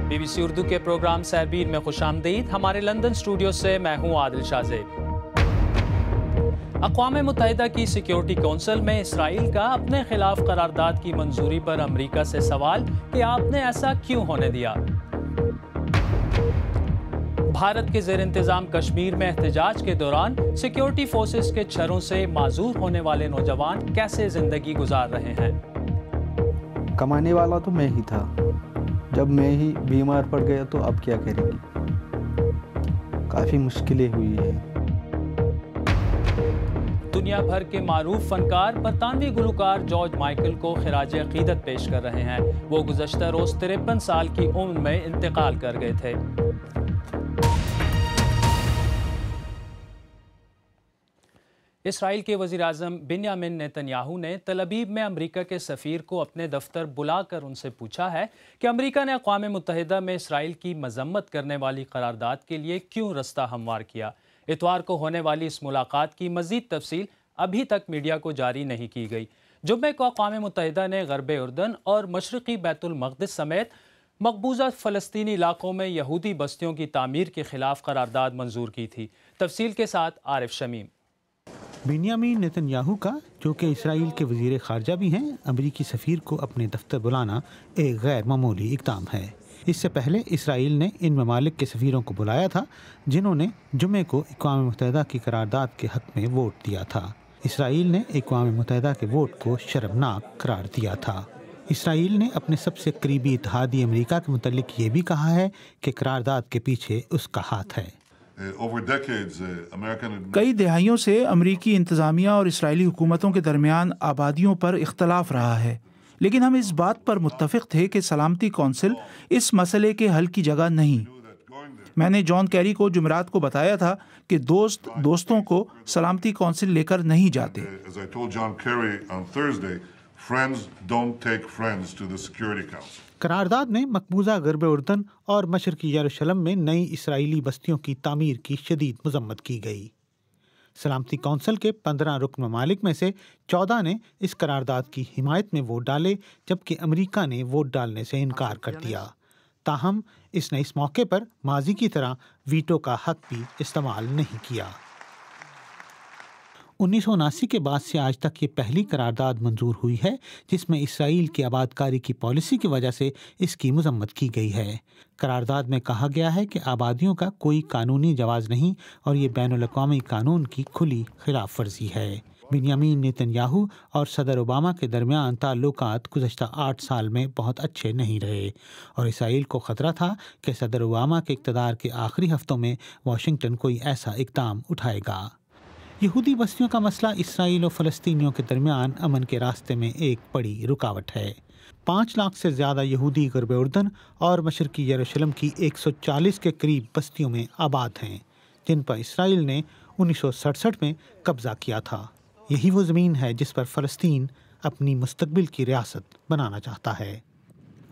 BBC Urdu کے programme سیربین میں خوش آمدید۔ ہمارے لندن اسٹوڈیو سے میں ہوں عادل شاہ زیب۔ اقوام متحدہ کی سیکیورٹی کونسل میں اسرائیل کا اپنے خلاف قرارداد کی منظوری پر امریکہ سے سوال کہ آپ نے ایسا کیوں ہونے دیا؟ بھارت کے زیر انتظام کشمیر میں احتجاج کے دوران سیکیورٹی فورسز کے چھروں سے معذور ہونے والے نوجوان کیسے زندگی گزار رہے ہیں؟ کمانے والا تو میں ہی تھا، جب میں ہی بیمار پڑ گیا تو اب کیا کریں گے؟ کافی مشکلیں ہوئی ہیں۔ دنیا بھر کے معروف فنکار برطانوی گلوکار جارج مائیکل کو خراج عقیدت پیش کر رہے ہیں۔ وہ گزشتہ روز 53 سال کی عمر میں انتقال کر گئے تھے۔ اسرائیل کے وزیر اعظم بنیامین نیتن یاہو نے تل ابیب میں امریکہ کے سفیر کو اپنے دفتر بلا کر ان سے پوچھا ہے کہ امریکہ نے اقوام متحدہ میں اسرائیل کی مذمت کرنے والی قرارداد کے لیے کیوں رستہ ہموار کیا۔ اتوار کو ہونے والی اس ملاقات کی مزید تفصیل ابھی تک میڈیا کو جاری نہیں کی گئی۔ جمعے کو اقوام متحدہ نے غرب اردن اور مشرقی بیت المقدس سمیت مقبوضہ فلسطینی علاقوں میں یہودی بستیوں کی تعمیر کے خلاف قرارداد منظور کی تھی۔ تفصیل کے ساتھ عارف شمیم۔ بنیامین نیتن یاہو کا، جو کہ اسرائیل کے وزیر خارجہ بھی ہیں، امریکی سفیر کو اپنے دفتر بلانا ایک غیر معمولی اقدام ہے۔ اس سے پہلے اسرائیل نے ان ممالک کے سفیروں کو بلایا تھا جنہوں نے جمعے کو اقوام متحدہ کی قرارداد کے حق میں ووٹ دیا تھا۔ اسرائیل نے اقوام متحدہ کے ووٹ کو شرمناک قرار دیا تھا۔ اسرائیل نے اپنے سب سے قریبی اتحادی امریکہ کے متعلق یہ بھی کہا ہے کہ قرارداد کے پیچھے اس کا ہاتھ ہے۔ کئی دہائیوں سے امریکی انتظامیہ اور اسرائیلی حکومتوں کے درمیان آبادیوں پر اختلاف رہا ہے، لیکن ہم اس بات پر متفق تھے کہ سلامتی کونسل اس مسئلے کے حل کی جگہ نہیں۔ میں نے جان کیری کو جمعرات کو بتایا تھا کہ دوستوں کو سلامتی کونسل لے کر نہیں جاتے۔ قرارداد میں مقبوضہ غرب اردن اور مشرقی یروشلم میں نئی اسرائیلی بستیوں کی تعمیر کی شدید مذمت کی گئی۔ سلامتی کونسل کے 15 رکن ممالک میں سے 14 نے اس قرارداد کی حمایت میں ووٹ ڈالے، جبکہ امریکہ نے ووٹ ڈالنے سے انکار کر دیا۔ تاہم اس نے اس موقع پر ماضی کی طرح ویٹو کا حق بھی استعمال نہیں کیا۔ 1979 کے بعد سے آج تک یہ پہلی قرارداد منظور ہوئی ہے جس میں اسرائیل کی آبادکاری کی پالیسی کی وجہ سے اس کی مذمت کی گئی ہے۔ قرارداد میں کہا گیا ہے کہ آبادیوں کا کوئی قانونی جواز نہیں اور یہ بین الاقوامی قانون کی کھلی خلاف ورزی ہے۔ بنیامین نیتن یاہو اور صدر اوباما کے درمیان تعلقات گزشتہ 8 سال میں بہت اچھے نہیں رہے اور اسرائیل کو خطرہ تھا کہ صدر اوباما کے اقتدار کے آخری ہفتوں میں واشنگٹن کوئی ایسا اقدام اٹھائے گا۔ یہودی بستیوں کا مسئلہ اسرائیل و فلسطینیوں کے درمیان امن کے راستے میں ایک بڑی رکاوٹ ہے۔ 5 لاکھ سے زیادہ یہودی غرب اردن اور مشرقی یروشلم کی 140 کے قریب بستیوں میں آباد ہیں، جن پر اسرائیل نے 1967 میں قبضہ کیا تھا۔ یہی وہ زمین ہے جس پر فلسطین اپنی مستقبل کی ریاست بنانا چاہتا ہے۔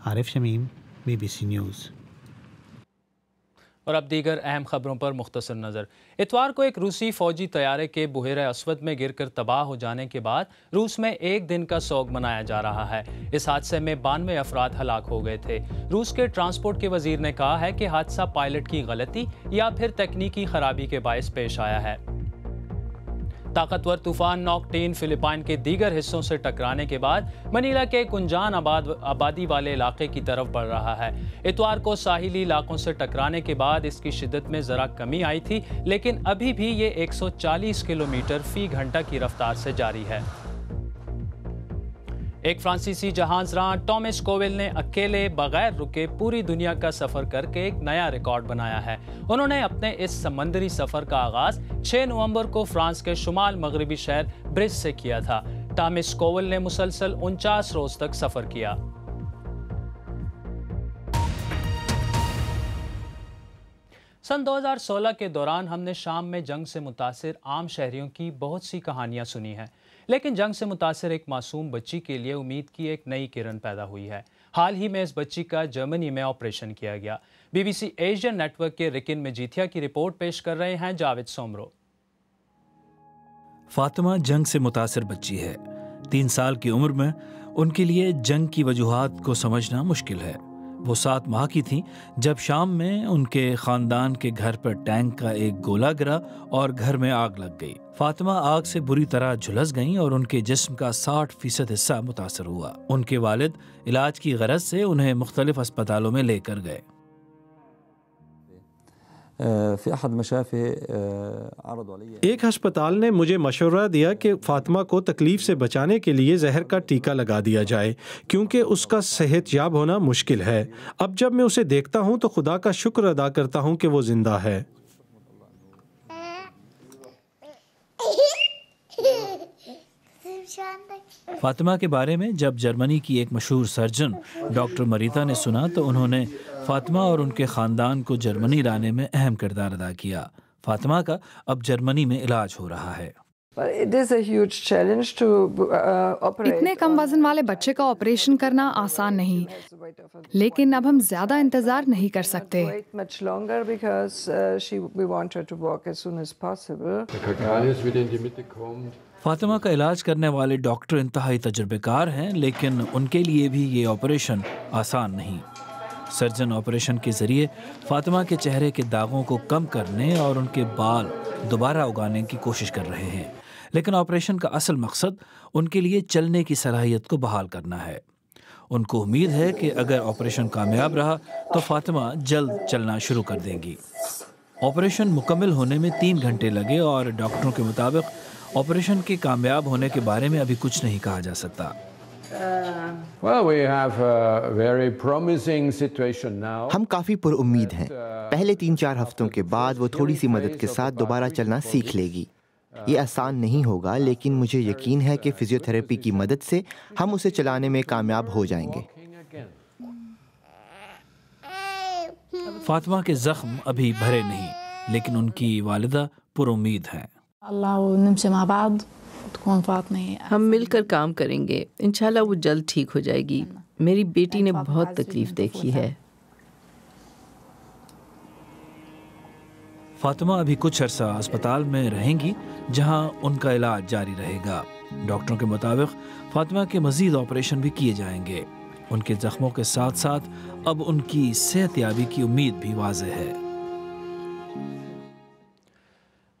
عارف شمیم، BBC نیوز۔ اور اب دیگر اہم خبروں پر مختصر نظر۔ اتوار کو ایک روسی فوجی طیارے کے بحیرہ اسود میں گر کر تباہ ہو جانے کے بعد روس میں ایک دن کا سوگ منایا جا رہا ہے۔ اس حادثے میں 92 افراد ہلاک ہو گئے تھے۔ روس کے ٹرانسپورٹ کے وزیر نے کہا ہے کہ حادثہ پائلٹ کی غلطی یا پھر تکنیکی خرابی کے باعث پیش آیا ہے۔ طاقتور طوفان نوکٹین فلپائن کے دیگر حصوں سے ٹکرانے کے بعد منیلا کے کنجان آبادی والے علاقے کی طرف بڑھ رہا ہے۔ اتوار کو ساحلی علاقوں سے ٹکرانے کے بعد اس کی شدت میں ذرا کمی آئی تھی، لیکن ابھی بھی یہ 140 کلومیٹر فی گھنٹہ کی رفتار سے جاری ہے۔ ایک فرانسیسی جہاز راں ٹامس کوول نے اکیلے بغیر رکے پوری دنیا کا سفر کر کے ایک نیا ریکارڈ بنایا ہے۔ انہوں نے اپنے اس سمندری سفر کا آغاز 6 نومبر کو فرانس کے شمال مغربی شہر برس سے کیا تھا۔ ٹامس کوول نے مسلسل 49 روز تک سفر کیا۔ سن 2016 کے دوران ہم نے شام میں جنگ سے متاثر عام شہریوں کی بہت سی کہانیاں سنی ہیں، لیکن جنگ سے متاثر ایک معصوم بچی کے لیے امید کی ایک نئی کرن پیدا ہوئی ہے۔ حال ہی میں اس بچی کا جرمنی میں آپریشن کیا گیا۔ BBC ایشین نیٹ ورک کے رکن مجیتھیا کی رپورٹ پیش کر رہے ہیں جاوید سومرو۔ فاطمہ جنگ سے متاثر بچی ہے۔ 3 سال کی عمر میں ان کے لیے جنگ کی وجوہات کو سمجھنا مشکل ہے۔ وہ 7 ماہ کی تھیں جب شام میں ان کے خاندان کے گھر پر ٹینک کا ایک گولا گرا اور گھر میں آگ لگ گئی۔ فاطمہ آگ سے بری طرح جھلس گئیں اور ان کے جسم کا 60% حصہ متاثر ہوا۔ ان کے والد علاج کی غرض سے انہیں مختلف اسپتالوں میں لے کر گئے۔ ایک ہسپتال نے مجھے مشورہ دیا کہ فاطمہ کو تکلیف سے بچانے کے لیے زہر کا ٹیکہ لگا دیا جائے کیونکہ اس کا صحت یاب ہونا مشکل ہے۔ اب جب میں اسے دیکھتا ہوں تو خدا کا شکر ادا کرتا ہوں کہ وہ زندہ ہے۔ فاطمہ کے بارے میں جب جرمنی کی ایک مشہور سرجن ڈاکٹر مریتا نے سنا تو انہوں نے فاطمہ اور ان کے خاندان کو جرمنی لانے میں اہم کردار ادا کیا۔ فاطمہ کا اب جرمنی میں علاج ہو رہا ہے۔ اتنے کم وزن والے بچے کا آپریشن کرنا آسان نہیں، لیکن اب ہم زیادہ انتظار نہیں کر سکتے۔ فاطمہ کا علاج کرنے والے ڈاکٹر انتہائی تجربہ کار ہیں، لیکن ان کے لیے بھی یہ آپریشن آسان نہیں۔ سرجن آپریشن کے ذریعے فاطمہ کے چہرے کے داغوں کو کم کرنے اور ان کے بال دوبارہ اگانے کی کوشش کر رہے ہیں، لیکن آپریشن کا اصل مقصد ان کے لیے چلنے کی صلاحیت کو بحال کرنا ہے۔ ان کو امید ہے کہ اگر آپریشن کامیاب رہا تو فاطمہ جلد چلنا شروع کر دیں گی۔ آپریشن مکمل ہونے میں 3 گھنٹے لگے اور ڈاکٹروں کے مطابق آپریشن کے کامیاب ہونے کے بارے میں ابھی کچھ نہیں کہا جا سکتا۔ ہم کافی پر امید ہیں۔ پہلے 3-4 ہفتوں کے بعد وہ تھوڑی سی مدد کے ساتھ دوبارہ چلنا سیکھ لے گی۔ یہ آسان نہیں ہوگا، لیکن مجھے یقین ہے کہ فزیو تھراپی کی مدد سے ہم اسے چلانے میں کامیاب ہو جائیں گے۔ فاطمہ کے زخم ابھی بھرے نہیں، لیکن ان کی والدہ پر امید ہیں۔ ہم مل کر کام کریں گے، انشاءاللہ وہ جلد ٹھیک ہو جائے گی۔ میری بیٹی نے بہت تکلیف دیکھی ہے۔ فاطمہ ابھی کچھ عرصہ اسپتال میں رہیں گی جہاں ان کا علاج جاری رہے گا۔ ڈاکٹروں کے مطابق فاطمہ کے مزید آپریشن بھی کیے جائیں گے۔ ان کے زخموں کے ساتھ ساتھ اب ان کی صحت یابی کی امید بھی واضح ہے۔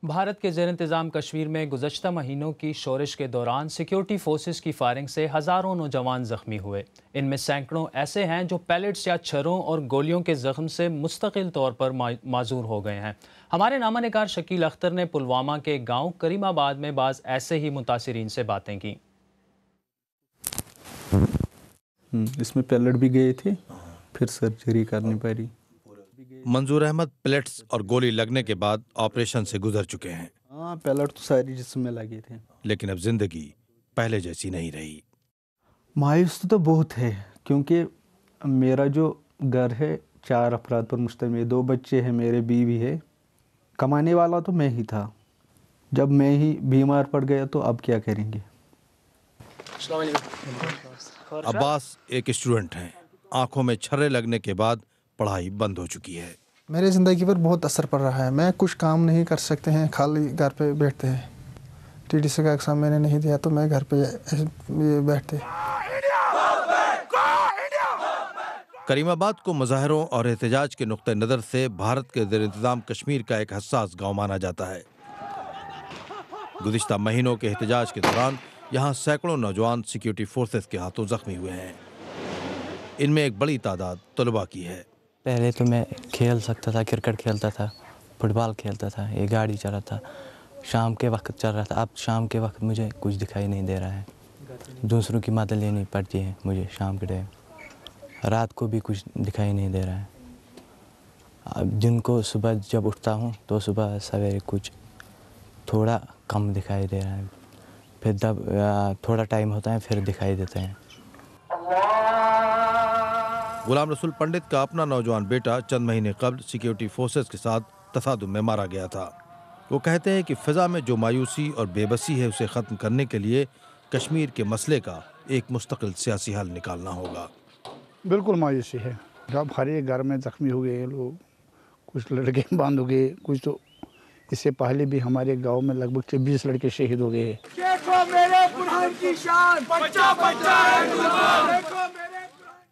بھارت کے زیر انتظام کشمیر میں گزشتہ مہینوں کی شورش کے دوران سیکیورٹی فورسز کی فائرنگ سے ہزاروں نوجوان زخمی ہوئے۔ ان میں سینکڑوں ایسے ہیں جو پیلٹس یا چھروں اور گولیوں کے زخم سے مستقل طور پر معذور ہو گئے ہیں۔ ہمارے نامہ نگار شکیل اختر نے پلوامہ کے گاؤں کریم آباد میں بعض ایسے ہی متاثرین سے باتیں کی۔ اس میں پیلٹ بھی گئے تھے، پھر سرجری کرنی پڑی۔ منظور احمد پلیٹس اور گولی لگنے کے بعد آپریشن سے گزر چکے ہیں۔ ہاں، پیلٹ تو ساری جسم میں لگے تھے، لیکن اب زندگی پہلے جیسی نہیں رہی۔ مایوس تو بہت ہے، کیونکہ میرا جو گھر ہے 4 افراد پر مشتمل، 2 بچے ہیں، میرے بیوی ہے، کمانے والا تو میں ہی تھا۔ جب میں ہی بیمار پڑ گیا تو اب کیا کریں گے؟ عباس ایک اسٹوڈنٹ ہیں، آنکھوں میں چھرے لگنے کے بعد پڑھائی بند ہو چکی ہے۔ میری زندگی پر بہت اثر پڑ رہا ہے، میں کچھ کام نہیں کر سکتے ہیں، خالی گھر پہ بیٹھتے ہیں۔ TDC کا ایگزام میں نے نہیں دیا تو میں گھر پہ بیٹھتے۔ کریم آباد کو مظاہروں اور احتجاج کے نقطہ نظر سے بھارت کے زیر انتظام کشمیر کا ایک حساس گاؤں مانا جاتا ہے۔ گزشتہ مہینوں کے احتجاج کے دوران یہاں سینکڑوں نوجوان سیکیورٹی فورسز کے ہاتھوں زخمی ہوئے ہیں۔ ان میں ایک بڑی تعداد طلباء کی ہے۔ پہلے تو میں کھیل سکتا تھا، کرکٹ کھیلتا تھا، فٹ بال کھیلتا تھا، یہ گاڑی چلا تھا، شام کے وقت چل رہا تھا۔ اب شام کے وقت مجھے کچھ دکھائی نہیں دے رہا ہے، دوسروں کی مدد لینی پڑتی ہے مجھے شام کے ٹائم، رات کو بھی کچھ دکھائی نہیں دے رہا ہے۔ اب دن کو صبح جب اٹھتا ہوں تو صبح سویرے کچھ تھوڑا کم دکھائی دے رہا ہے، پھر جب تھوڑا ٹائم ہوتا ہے پھر دکھائی دیتے ہیں۔ غلام رسول پنڈت کا اپنا نوجوان بیٹا چند مہینے قبل سیکیورٹی فورسز کے ساتھ تصادم میں مارا گیا تھا۔ وہ کہتے ہیں کہ فضا میں جو مایوسی اور بے بسی ہے اسے ختم کرنے کے لیے کشمیر کے مسئلے کا ایک مستقل سیاسی حل نکالنا ہوگا۔ بالکل مایوسی ہے، جب ہر ایک گھر میں زخمی ہو گئے لوگ، کچھ لڑکے باندھ ہو گئے، کچھ تو اس سے پہلے بھی ہمارے گاؤں میں لگ بھگ 20 لڑکے شہید ہو گئے۔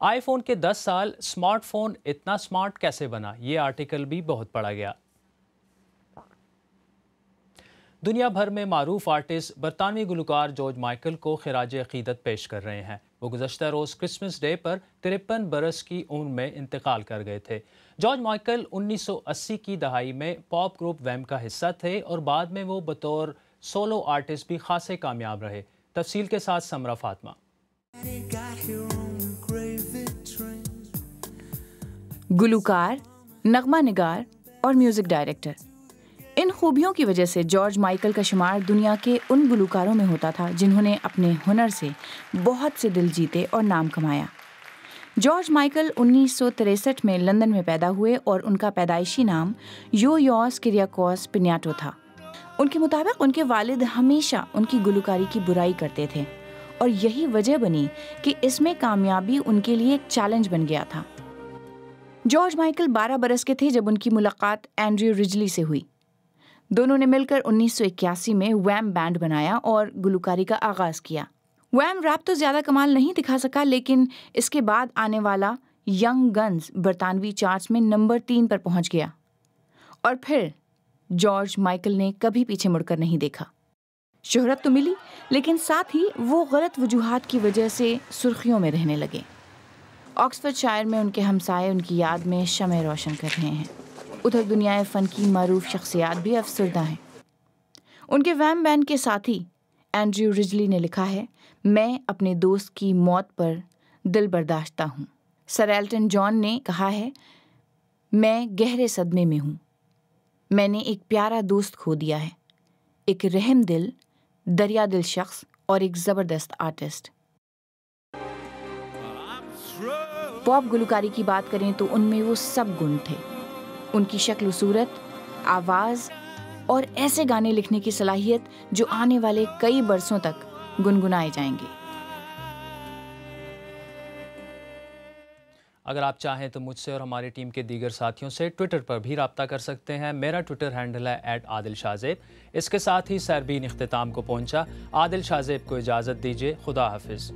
آئی فون کے 10 سال، اسمارٹ فون اتنا اسمارٹ کیسے بنا؟ یہ آرٹیکل بھی بہت پڑھا گیا۔ دنیا بھر میں معروف آرٹسٹ برطانوی گلوکار جارج مائیکل کو خراج عقیدت پیش کر رہے ہیں۔ وہ گزشتہ روز کرسمس ڈے پر 53 برس کی عمر میں انتقال کر گئے تھے۔ جارج مائیکل 1980 کی دہائی میں پاپ گروپ ویم کا حصہ تھے اور بعد میں وہ بطور سولو آرٹسٹ بھی خاصے کامیاب رہے۔ تفصیل کے ساتھ سمرہ فاطمہ۔ گلوکار، نغمہ نگار اور میوزک ڈائریکٹر، ان خوبیوں کی وجہ سے جارج مائیکل کا شمار دنیا کے ان گلوکاروں میں ہوتا تھا جنہوں نے اپنے ہنر سے بہت سے دل جیتے اور نام کمایا۔ جارج مائیکل 1963 میں لندن میں پیدا ہوئے اور ان کا پیدائشی نام یویوس کریاکوس پینیاٹو تھا۔ ان کے مطابق ان کے والد ہمیشہ ان کی گلوکاری کی برائی کرتے تھے اور یہی وجہ بنی کہ اس میں کامیابی ان کے لیے ایک چیلنج بن گیا تھا۔ جارج مائیکل 12 برس کے تھے جب ان کی ملاقات اینڈریو رجلی سے ہوئی۔ دونوں نے مل کر 1981 میں ویم بینڈ بنایا اور گلوکاری کا آغاز کیا۔ ویم ریپ تو زیادہ کمال نہیں دکھا سکا، لیکن اس کے بعد آنے والا ینگ گنز برطانوی چارٹس میں نمبر 3 پر پہنچ گیا، اور پھر جارج مائیکل نے کبھی پیچھے مڑ کر نہیں دیکھا۔ شہرت تو ملی، لیکن ساتھ ہی وہ غلط وجوہات کی وجہ سے سرخیوں میں رہنے لگے۔ آکسفورڈ شائر میں ان کے ہمسائے ان کی یاد میں شمع روشن کر رہے ہیں۔ ادھر دنیا فن کی معروف شخصیات بھی افسردہ ہیں۔ ان کے ویم بینڈ کے ساتھی اینڈریو رجلی نے لکھا ہے، میں اپنے دوست کی موت پر دل برداشتہ ہوں۔ سر ایلٹن جان نے کہا ہے، میں گہرے صدمے میں ہوں۔ میں نے ایک پیارا دوست کھو دیا ہے، ایک رحم دل، دریا دل شخص اور ایک زبردست آرٹسٹ۔ پاپ گلوکاری کی بات کریں تو ان میں وہ سب گن تھے۔ ان کی شکل و صورت، آواز اور ایسے گانے لکھنے کی صلاحیت جو آنے والے کئی برسوں تک گنگنائے جائیں گے۔ اگر آپ چاہیں تو مجھ سے اور ہماری ٹیم کے دیگر ساتھیوں سے ٹویٹر پر بھی رابطہ کر سکتے ہیں۔ میرا ٹویٹر ہینڈل ہے @عادل شاہزیب۔ اس کے ساتھ ہی سیربین اختتام کو پہنچا۔ عادل شاہزیب کو اجازت دیجیے۔ خدا حافظ۔